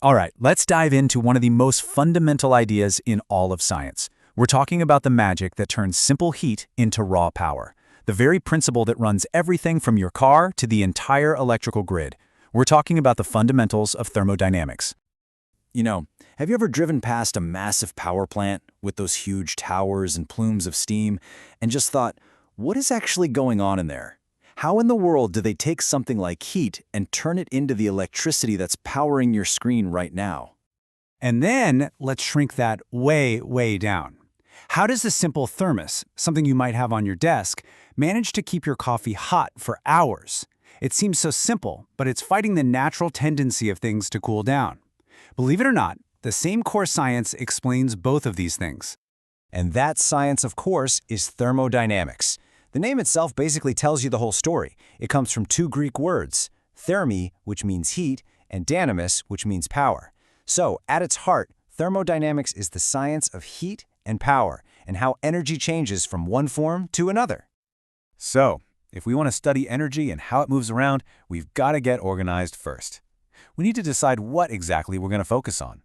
All right, let's dive into one of the most fundamental ideas in all of science. We're talking about the magic that turns simple heat into raw power, the very principle that runs everything from your car to the entire electrical grid. We're talking about the fundamentals of thermodynamics. Have you ever driven past a massive power plant with those huge towers and plumes of steam and just thought, what is actually going on in there? How in the world do they take something like heat and turn it into the electricity that's powering your screen right now? And then let's shrink that way, way down. How does the simple thermos, something you might have on your desk, manage to keep your coffee hot for hours? It seems so simple, but it's fighting the natural tendency of things to cool down. Believe it or not, the same core science explains both of these things. And that science, of course, is thermodynamics. The name itself basically tells you the whole story. It comes from two Greek words, thermi, which means heat, and dynamis, which means power. So, at its heart, thermodynamics is the science of heat and power, and how energy changes from one form to another. So, if we want to study energy and how it moves around, we've got to get organized first. We need to decide what exactly we're going to focus on.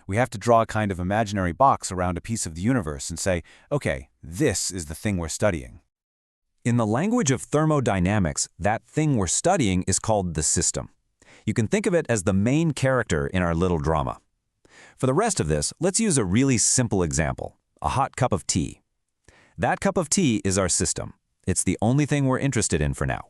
We have to draw a kind of imaginary box around a piece of the universe and say, okay, this is the thing we're studying. In the language of thermodynamics, that thing we're studying is called the system. You can think of it as the main character in our little drama. For the rest of this, let's use a really simple example, a hot cup of tea. That cup of tea is our system. It's the only thing we're interested in for now.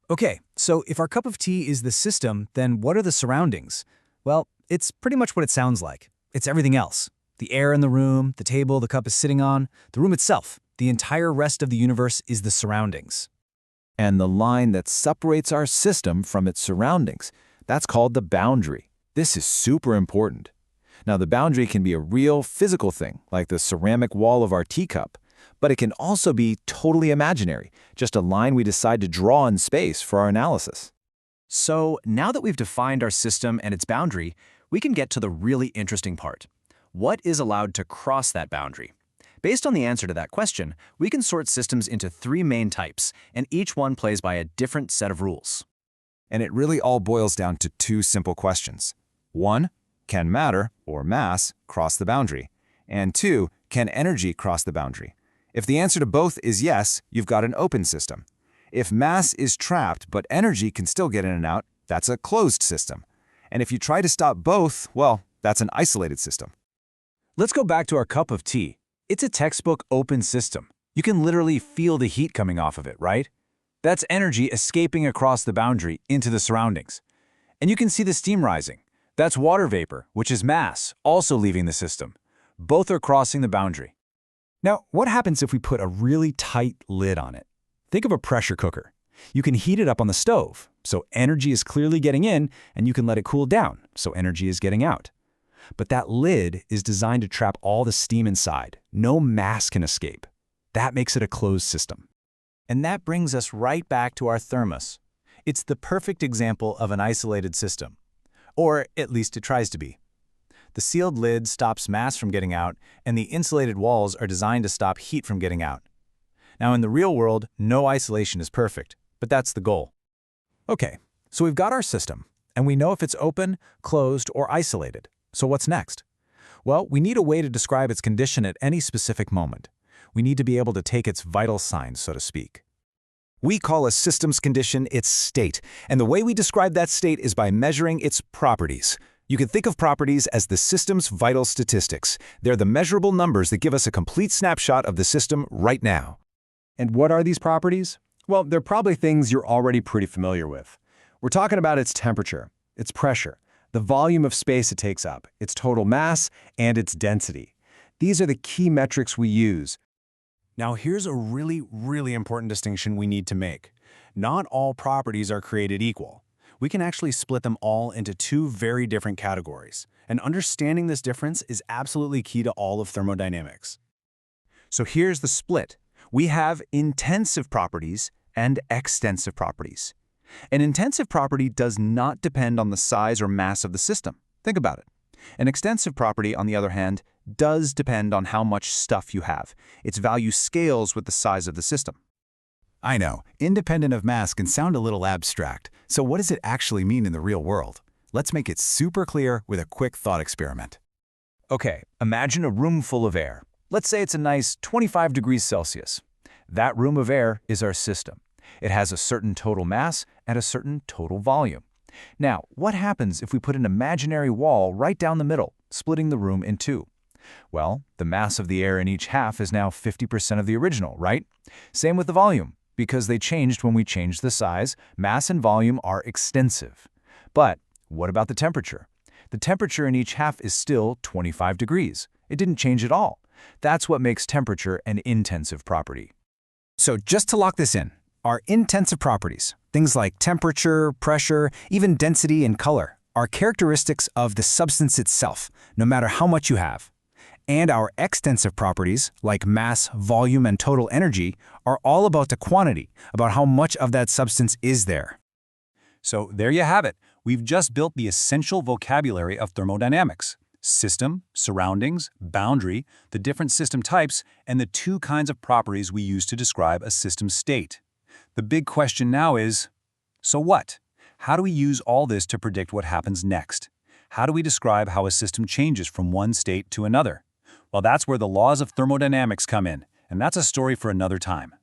Okay, so if our cup of tea is the system, then what are the surroundings? Well, it's pretty much what it sounds like. It's everything else. The air in the room, the table the cup is sitting on, the room itself. The entire rest of the universe is the surroundings. And the line that separates our system from its surroundings, that's called the boundary. This is super important. Now, the boundary can be a real physical thing, like the ceramic wall of our teacup, but it can also be totally imaginary, just a line we decide to draw in space for our analysis. So, now that we've defined our system and its boundary, we can get to the really interesting part. What is allowed to cross that boundary? Based on the answer to that question, we can sort systems into three main types, and each one plays by a different set of rules. And it really all boils down to two simple questions. 1, can matter, or mass, cross the boundary? And 2, can energy cross the boundary? If the answer to both is yes, you've got an open system. If mass is trapped but energy can still get in and out, that's a closed system. And if you try to stop both, well, that's an isolated system. Let's go back to our cup of tea. It's a textbook open system. You can literally feel the heat coming off of it, right? That's energy escaping across the boundary into the surroundings. And you can see the steam rising. That's water vapor, which is mass, also leaving the system. Both are crossing the boundary. Now, what happens if we put a really tight lid on it? Think of a pressure cooker. You can heat it up on the stove, so energy is clearly getting in, and you can let it cool down, so energy is getting out. But that lid is designed to trap all the steam inside. No mass can escape. That makes it a closed system. And that brings us right back to our thermos. It's the perfect example of an isolated system. Or at least it tries to be. The sealed lid stops mass from getting out, and the insulated walls are designed to stop heat from getting out. Now, in the real world, no isolation is perfect, but that's the goal. Okay, so we've got our system, and we know if it's open, closed, or isolated. So what's next? Well, we need a way to describe its condition at any specific moment. We need to be able to take its vital signs, so to speak. We call a system's condition its state, and the way we describe that state is by measuring its properties. You can think of properties as the system's vital statistics. They're the measurable numbers that give us a complete snapshot of the system right now. And what are these properties? Well, they're probably things you're already pretty familiar with. We're talking about its temperature, its pressure, the volume of space it takes up, its total mass, and its density. These are the key metrics we use. Now, here's a really important distinction we need to make. Not all properties are created equal. We can actually split them all into two very different categories, and understanding this difference is absolutely key to all of thermodynamics. So here's the split. We have intensive properties and extensive properties. An intensive property does not depend on the size or mass of the system. Think about it. An extensive property, on the other hand, does depend on how much stuff you have. Its value scales with the size of the system. I know, independent of mass can sound a little abstract. So what does it actually mean in the real world? Let's make it super clear with a quick thought experiment. Okay, imagine a room full of air. Let's say it's a nice 25 degrees Celsius. That room of air is our system. It has a certain total mass and a certain total volume. Now, what happens if we put an imaginary wall right down the middle, splitting the room in two? Well, the mass of the air in each half is now 50% of the original, right? Same with the volume. Because they changed when we changed the size, mass and volume are extensive. But what about the temperature? The temperature in each half is still 25 degrees. It didn't change at all. That's what makes temperature an intensive property. So just to lock this in, our intensive properties, things like temperature, pressure, even density and color, are characteristics of the substance itself, no matter how much you have. And our extensive properties, like mass, volume, and total energy, are all about the quantity, about how much of that substance is there. So there you have it. We've just built the essential vocabulary of thermodynamics: system, surroundings, boundary, the different system types, and the two kinds of properties we use to describe a system's state. The big question now is, so what? How do we use all this to predict what happens next? How do we describe how a system changes from one state to another? Well, that's where the laws of thermodynamics come in, and that's a story for another time.